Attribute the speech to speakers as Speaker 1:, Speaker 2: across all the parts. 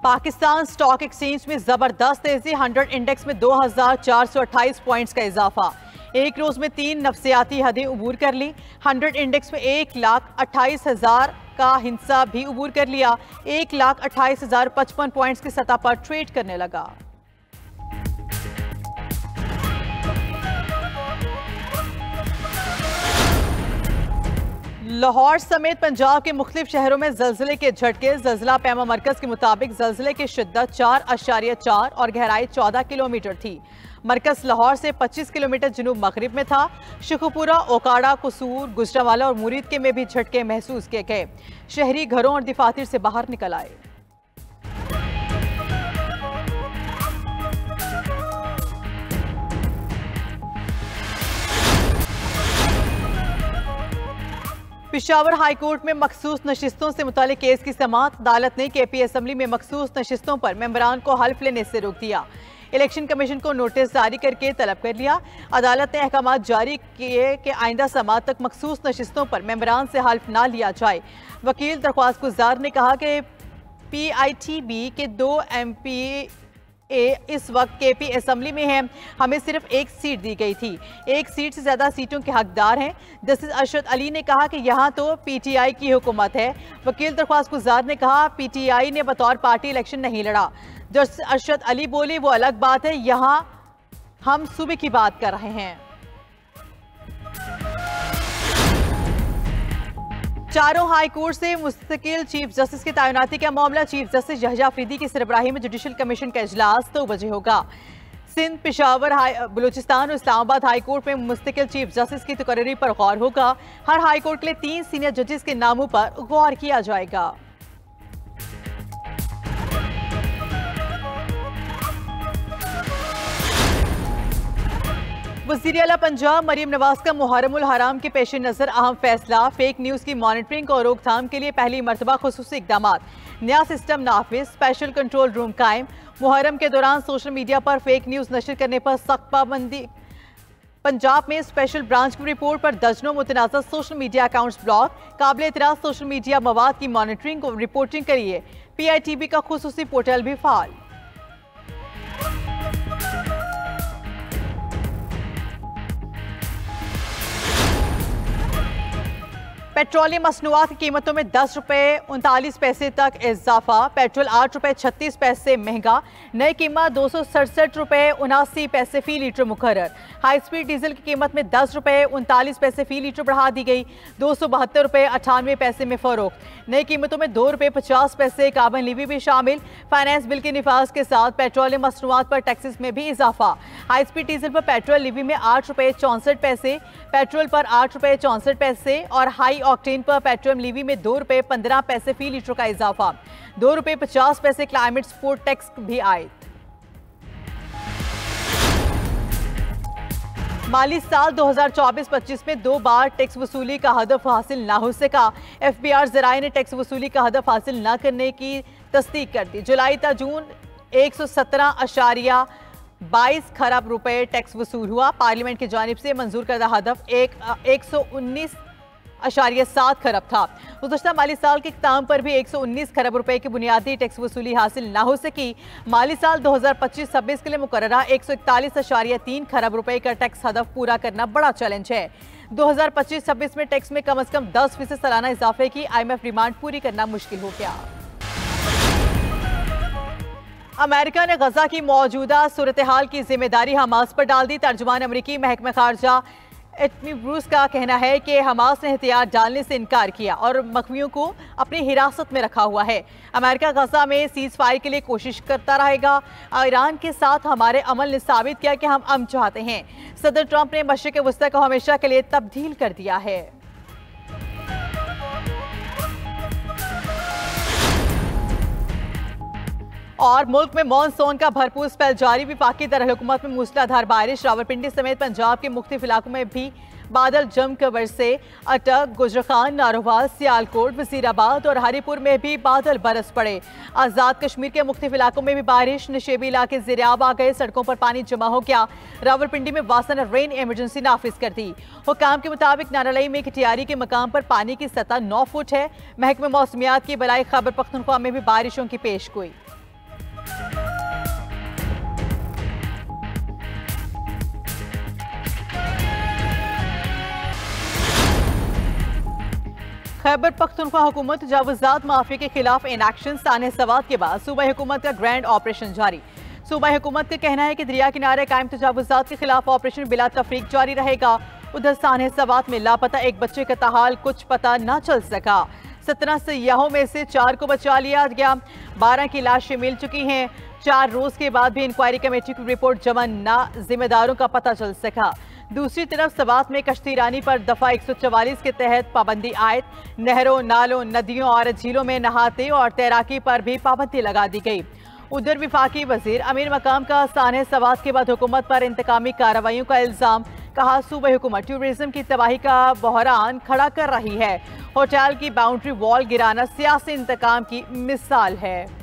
Speaker 1: Pakistan stock exchange में जबरदस्त तेजी, 100 इंडेक्स में 2428 पॉइंट्स का इजाफा। एक रोज में 3 नफसियाती हदें उबूर कर ली। 100 इंडेक्स में 1,28,000 का हिंसा भी उबूर कर लिया। 1,28,055 पॉइंट्स की सतह पर ट्रेड करने लगा। लाहौर समेत पंजाब के मुख्तलिफ शहरों में जल्जले के झटके। जल्जला पैमा मरकज के मुताबिक जल्जले की शिद्दत 4.4 और गहराई 14 किलोमीटर थी। मरकज लाहौर से 25 किलोमीटर जनूब मगरिब में था। शिखुपुरा, ओकाड़ा, कसूर, गुजरावाला और मुरीद के में भी झटके महसूस किए गए। शहरी घरों और दफातर से बाहर निकल आए। पेशावर हाई कोर्ट में मखसूस नशिस्तों से मुतालिक केस की समाअत। अदालत ने केपी असम्बली में मखसूस नशिस्तों पर मेंबरान को हल्फ लेने से रोक दिया। इलेक्शन कमीशन को नोटिस जारी करके तलब कर लिया। अदालत ने अहकाम जारी किए कि आइंदा समाअत तक मखसूस नशिस्तों पर मेंबरान से हल्फ ना लिया जाए। वकील दरख्वास्त गुजार ने कहा कि PITB के 2 MP इस वक्त केपी असम्बली में हैं। हमें सिर्फ 1 सीट दी गई थी। 1 सीट से ज्यादा सीटों के हकदार हैं। जस्टिस अरशद अली ने कहा कि यहाँ तो PTI की हुकूमत है। वकील दरख्वास्त गुजार ने कहा PTI ने बतौर पार्टी इलेक्शन नहीं लड़ा। जस्टिस अरशद अली बोले वो अलग बात है, यहाँ हम सूबे की बात कर रहे हैं। चारों हाई कोर्ट से मुस्तकिल चीफ जस्टिस की तैनाती का मामला। चीफ जस्टिस यहया अफरीदी की सरबराही में जुडिशल कमीशन का इजलास 2 बजे होगा। सिंध, पेशावर, बलूचिस्तान और इस्लामाबाद हाई कोर्ट में मुस्तकिल चीफ जस्टिस की तकरीरी पर गौर होगा। हर हाई कोर्ट के लिए 3 सीनियर जजेस के नामों पर गौर किया जाएगा। वज़ीर आला पंजाब मरीम नवाज का मुहर्रमुल हराम के पेश नज़र अहम फैसला। फेक न्यूज़ की मॉनिटरिंग और रोकथाम के लिए पहली मरतबा खुसूसी इक़दामात। नया सिस्टम नाफिज, स्पेशल कंट्रोल रूम कायम। मुहर्रम के दौरान सोशल मीडिया पर फेक न्यूज़ नशर करने पर सख्त पाबंदी। पंजाब में स्पेशल ब्रांच की रिपोर्ट पर दर्जनों मुतनाज़ा सोशल मीडिया अकाउंट्स ब्लॉक। काबिल एतराज़ सोशल मीडिया मवाद की मॉनिटरिंग और रिपोर्टिंग के लिए PITB का खुसूसी पोर्टल भी फाल। पेट्रोलियम मसनूआत की कीमतों में 10 रुपये 39 पैसे तक इजाफा। पेट्रोल 8 रुपये 36 पैसे महंगा। नई कीमत 267 रुपये 79 पैसे फी लीटर मुकर्रर। हाई स्पीड डीजल की कीमत में 10 रुपये 39 पैसे फी लीटर बढ़ा दी गई। 272 रुपये 98 पैसे में फरोख्त। नई कीमतों में 2 रुपये 50 पैसे कार्बन लीवी भी शामिल। फाइनेंस बिल के निफाज के साथ पेट्रोलियम मसनूआत पर टैक्सेस में भी इजाफा। हाई स्पीड डीजल पर पेट्रोल लीवी में 8 रुपये 64 पैसे, पेट्रोल पर 8 रुपये 64 पैसे और हाई ऑक्टेन पर पेट्रोल लीवी में 2 रुपये 15 पैसे फी लीटर का इजाफा। 2 रुपये 50 पैसे क्लाइमेट सपोर्ट टैक्स भी आए। माली साल 2024-25 में 2 बार टैक्स वसूली का हदफ हासिल ना हो सका। FBR ज़राए ने टैक्स वसूली का हदफ हासिल न करने की तस्दीक कर दी। जुलाई ta जून 117.22 खरब रुपए टैक्स वसूल हुआ। पार्लियामेंट की जानिब से मंजूर करदा हदफ 119.7 खरब था। गुज़श्ता माली साल के इख्तिताम पर भी 119 खरब रुपए की बुनियादी टैक्स वसूली हासिल ना हो सकी। माली साल 2025-26 के लिए मुकर्ररा 141.3 खरब रुपए का टैक्स हदफ पूरा करना बड़ा चैलेंज है। 2025-26 में टैक्स में कम अज कम 10% सालाना इजाफे की IMF डिमांड पूरी करना मुश्किल हो गया। अमेरिका ने गजा की मौजूदा सूरत हाल की जिम्मेदारी हमास पर डाल दी। तर्जुमान अमरीकी महकमा खारजा एटमी ब्रूस का कहना है कि हमास ने हथियार डालने से इनकार किया और मखमियों को अपनी हिरासत में रखा हुआ है। अमेरिका गजा में सीज फायर के लिए कोशिश करता रहेगा। ईरान के साथ हमारे अमल ने साबित किया कि हम अमन चाहते हैं। सदर ट्रंप ने मशरिक़ वस्ती को हमेशा के लिए तब्दील कर दिया है। और मुल्क में मॉनसून का भरपूर स्पेल जारी। विफाकी दारकूमत में मूसलाधार बारिश। रावलपिंडी समेत पंजाब के मुख्तलिफ इलाकों में भी बादल जमकर बरसे। अटक, गुजरखान, नारोवाल, सियालकोट, वजीराबाद और हरीपुर में भी बादल बरस पड़े। आज़ाद कश्मीर के मुख्तलिफ इलाकों में भी बारिश। नशेबी इलाके ज़ेरियाब आ गए। सड़कों पर पानी जमा हो गया। रावलपिंडी में वासा ने रेन इमरजेंसी नाफिज कर दी। हुकाम के मुताबिक नारालई में कटियारी के मकाम पर पानी की सतह 9 फुट है। महकमे मौसमियात की बलाई खैबर पख्तूनख्वा में भी बारिशों की पेश गोई। खैबर पख्तूनख्वा हुकूमत तजावुज़ात माफिया के खिलाफ इन एक्शन साने सवात के बाद सूबाई हुकूमत का ग्रैंड ऑपरेशन जारी। सूबाई हुकूमत का कहना है कि दरिया किनारे कायम तजावुज़ात के खिलाफ ऑपरेशन बिला तफरीक जारी रहेगा। उधर साने सवात में लापता एक बच्चे का ताहाल कुछ पता न चल सका। 17 सयाहों में से 4 को बचा लिया गया। 12 की लाशें मिल चुकी हैं। 4 रोज के बाद भी इंक्वायरी कमेटी की रिपोर्ट जमा न जिम्मेदारों का पता चल सका। दूसरी तरफ सवात में कश्तीरानी पर दफा 144 के तहत पाबंदी आयद। नहरों, नालों, नदियों और झीलों में नहाते और तैराकी पर भी पाबंदी लगा दी गई। उधर विफाकी वजीर अमीर मकाम का साने सवात के बाद हुकूमत पर इंतकामी कार्रवाइयों का इल्जाम। कहा सूबाई हुकूमत टूरिज्म की तबाही का बहरान खड़ा कर रही है। होटल की बाउंड्री वॉल गिराना सियासी इंतकाम की मिसाल है।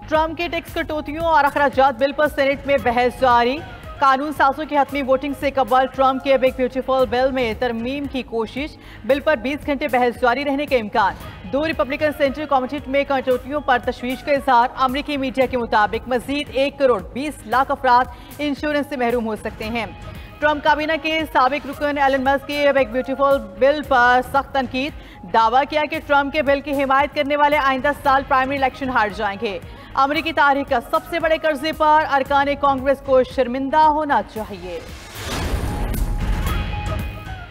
Speaker 1: ट्रंप के टैक्स कटौतियों और अखराजात बिल पर सेनेट में बहस जारी। कानून साजों की हतमी वोटिंग से कबल ट्रंप के बिग ब्यूटीफुल बिल में तरमीम की कोशिश। बिल पर 20 घंटे बहस जारी रहने के इम्कान। 2 रिपब्लिकन सेंट्रल कमेटी में कटौतियों पर तशवीश का इजहार। अमरीकी मीडिया के मुताबिक मजीद 1 करोड़ 20 लाख अफराद इंश्योरेंस से महरूम हो सकते हैं। ट्रंप काबीना के साबिक रुकन एलन मस्क के बिग ब्यूटीफुल बिल पर सख्त तनकीद। दावा किया कि ट्रंप के बिल की हिमायत करने वाले आइंदा साल प्राइमरी इलेक्शन हार जाएंगे। अमरीकी तारीख का सबसे बड़े कर्जे पर अरकान कांग्रेस को शर्मिंदा होना चाहिए।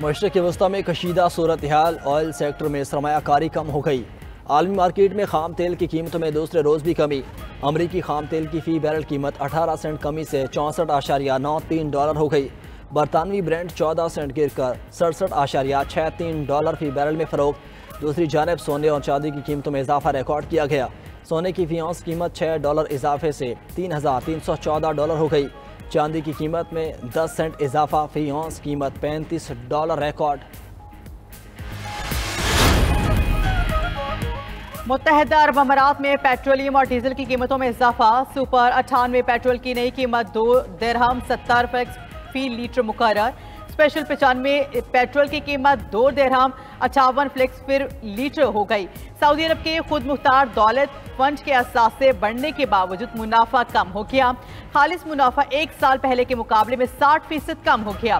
Speaker 2: मशरक़ वस्ता में कशीदा सूरत हाल। ऑयल सेक्टर में सरमायाकारी कम हो गई। आलमी मार्केट में खाम तेल की कीमतों में दूसरे रोज़ भी कमी। अमरीकी खाम तेल की फ़ी बैरल कीमत 18 सेंट कमी से $64.93 हो गई। बरतानवी ब्रेंट 14 सेंट गिर कर $67.63 फ़ी बैरल में फ़रोख्त। दूसरी जानब सोने और चांदी की कीमतों में इजाफा रिकॉर्ड किया गया। सोने की फ़ी औंस कीमत $6 इजाफे से $3,314 हो गई। चांदी की कीमत में 10 सेंट इजाफा, फ़ी औंस कीमत $35 रिकॉर्ड।
Speaker 1: मुत्तहदा अरब अमारात में पेट्रोलियम और डीजल की कीमतों में इजाफा। सुपर 98 पेट्रोल की नई कीमत 2 दिरहम 70 फ़ी लीटर मुकर्रर। स्पेशल 95 पेट्रोल की कीमत 2 दिरहम 58 फ्लेक्स फिर लीटर हो गई। सऊदी अरब के खुद मुख्तार दौलत फंड के असासे बढ़ने के बावजूद मुनाफा कम हो गया। खालिस मुनाफा 1 साल पहले के मुकाबले में 60% कम हो गया।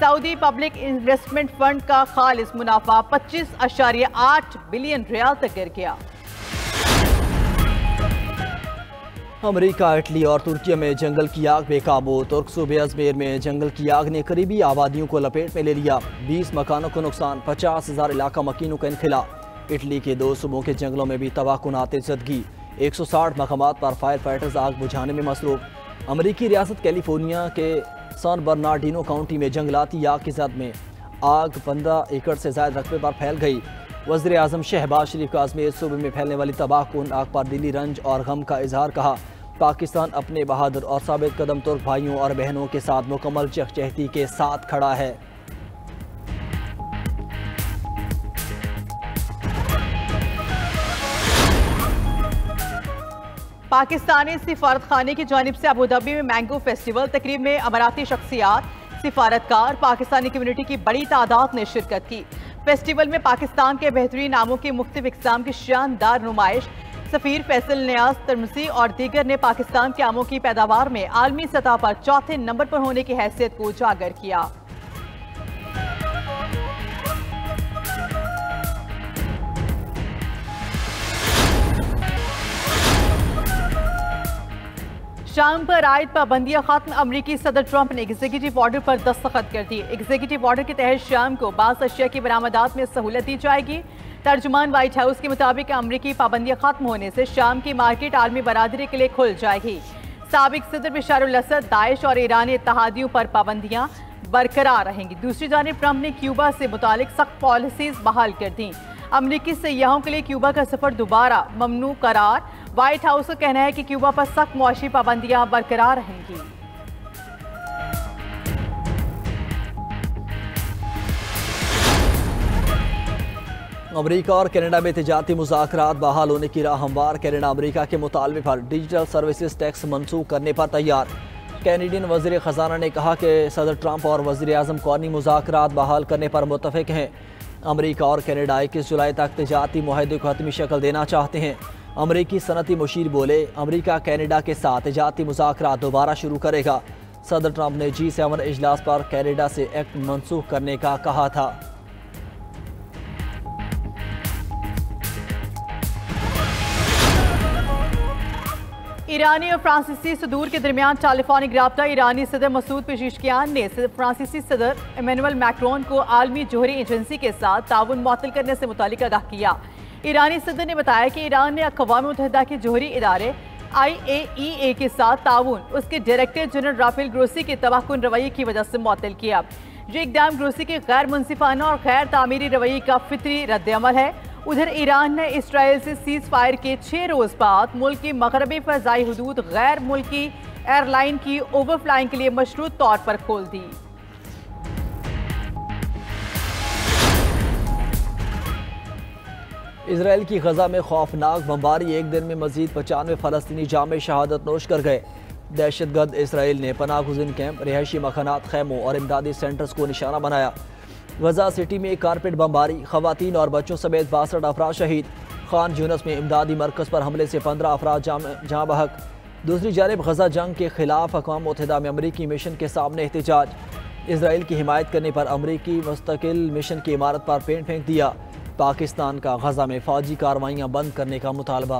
Speaker 1: सऊदी पब्लिक इन्वेस्टमेंट फंड का खालिस मुनाफा 25.8 बिलियन रियाल तक गिर गया।
Speaker 2: अमेरिका, इटली और तुर्की में जंगल की आग बेकाबू। तुर्क सूबे अजमेर में जंगल की आग ने करीबी आबादियों को लपेट में ले लिया। 20 मकानों को नुकसान, 50,000 इलाका मकीनों का इनखिला। इटली के 2 सूबों के जंगलों में भी तबाहकुन आतिशबाजी। 160 मकामात पर फायर फाइटर्स आग बुझाने में मसरूफ। अमरीकी रियासत कैलिफोर्निया के सान बर्नार्डिनो काउंटी में जंगलाती आग की जद में आग 15 एकड़ से ज्यादा रकबे पर फैल गई। वज़ीर आज़म शहबाज शरीफ का अजमेर सूबे में फैलने वाली तबाहकुन आग पर दिली रंज और गम का इजहार। कहा, पाकिस्तान अपने बहादुर और साबित कदम तुर्क भाइयों और बहनों के साथ मुकम्मल यकजहती के साथ खड़ा है।
Speaker 1: पाकिस्तानी सिफारत खाने की जानिब से अबूधाबी में मैंगो फेस्टिवल तकरीब में अमराती शख्सियात, सिफारतकार, पाकिस्तानी कम्युनिटी की बड़ी तादाद ने शिरकत की। फेस्टिवल में पाकिस्तान के बेहतरीन नामों की मुख्तलिफ इक़साम की शानदार नुमाइश। सफ़ीर फैसल नियाज तरमसी और दीगर ने पाकिस्तान के आमों की पैदावार में आलमी सतह पर 4थे नंबर पर होने की हैसियत को उजागर किया। शाम पर आयद पाबंदियां खत्म। अमरीकी सदर ट्रंप ने एग्जीक्यूटिव ऑर्डर पर दस्तखत कर दिए। एग्जीक्यूटिव ऑर्डर के तहत शाम को बाज़ अशिया की बरामदात में सहूलत दी जाएगी। तर्जुमान व्हाइट हाउस के मुताबिक अमरीकी पाबंदियां खत्म होने से शाम की मार्केट आलमी बरादरी के लिए खुल जाएगी। साबिक सदर बशारुल असद, दाइश और ईरानी इत्तेहादियों पर पाबंदियां बरकरार रहेंगी। दूसरी जानिब ट्रंप ने क्यूबा से मुतालिक सख्त पॉलिसीज बहाल कर दी। अमरीकी सयाहों के लिए क्यूबा का सफर दोबारा ममनू करार। व्हाइट हाउस का कहना है कि क्यूबा पर सख्त मुआशी पाबंदियां बरकरार रहेंगी।
Speaker 2: अमेरिका और कनाडा में तिजारती मुज़ाकरात बहाल होने की राह हमवार। कनाडा अमेरिका के मुतालबे पर डिजिटल सर्विसेज टैक्स मनसूख करने पर तैयार। कैनेडियन वज़ीर ख़जाना ने कहा कि सदर ट्रंप और वज़ीर आज़म कौमी मुज़ाकरात बहाल करने पर मुत्तफ़िक हैं। अमेरिका और कनाडा 21 जुलाई तक तिजारती मुआहदे को हतमी शक्ल देना चाहते हैं। अमरीकी सनती मुशीर बोले, अमरीका कैनेडा के साथ तिजारती मुज़ाकरात दोबारा शुरू करेगा। सदर ट्रंप ने G7 इजलास पर कैनेडा से एक्ट मनसूख करने का कहा था।
Speaker 1: ईरानी और फ्रांसीसी सदूर के दरमियान टेलीफोनिक राब्ता। ईरानी सदर मसूद पेज़ेश्कियान ने फ्रांसीसी सदर इमैनुअल मैक्रोन को आलमी जोहरी एजेंसी के साथ ताउन मुअत्तल करने से मुतालिक आगाह किया। ईरानी सदर ने बताया कि ईरान ने अक़वाम मुत्तहिदा के जोहरी इदारे IAEA के साथ ताउन उसके डायरेक्टर जनरल राफेल ग्रोसी के तबाहकुन रवैये की वजह से मुअत्तल किया। ये इक़दाम ग्रोसी के गैर मुनसिफाना और गैर तामीरी रवैये का फितरी रद्द-ए-अमल है। उधर ईरान ने इसराइल से सीज़ फायर के 6 रोज़ बाद मुल्क की मगरबी फ़ज़ाई हुदूद गैर मुल्की एयरलाइन की ओवरफ्लाइंग के लिए मशरूत तौर पर खोल दी।
Speaker 2: इसराइल की गजा में खौफनाक बमबारी। एक दिन में मजीद 95 फ़लस्तीनी जामे शहादत नोश कर गए। दहशतगर्द इसराइल ने पनाह गुज़ीन कैंप, रिहायशी मकानात, खैमों और इमदादी सेंटर्स को निशाना बनाया। गजा सिटी में कारपेट बमबारी, खवातीन और बच्चों समेत 62 अफराद शहीद। खान यूनस में इमदादी मरकज़ पर हमले से 15 अफराद जहाँ बहक। दूसरी जानब गजा जंग के खिलाफ अक़वाम मुत्तहिदा में अमरीकी मिशन के सामने एहतजाज। इसराइल की हिमायत करने पर अमरीकी मुस्तकिल मिशन की इमारत पर पेंट फेंक दिया। पाकिस्तान का गजा में फ़ौजी कार्रवाइयाँ बंद करने का मुतालबा।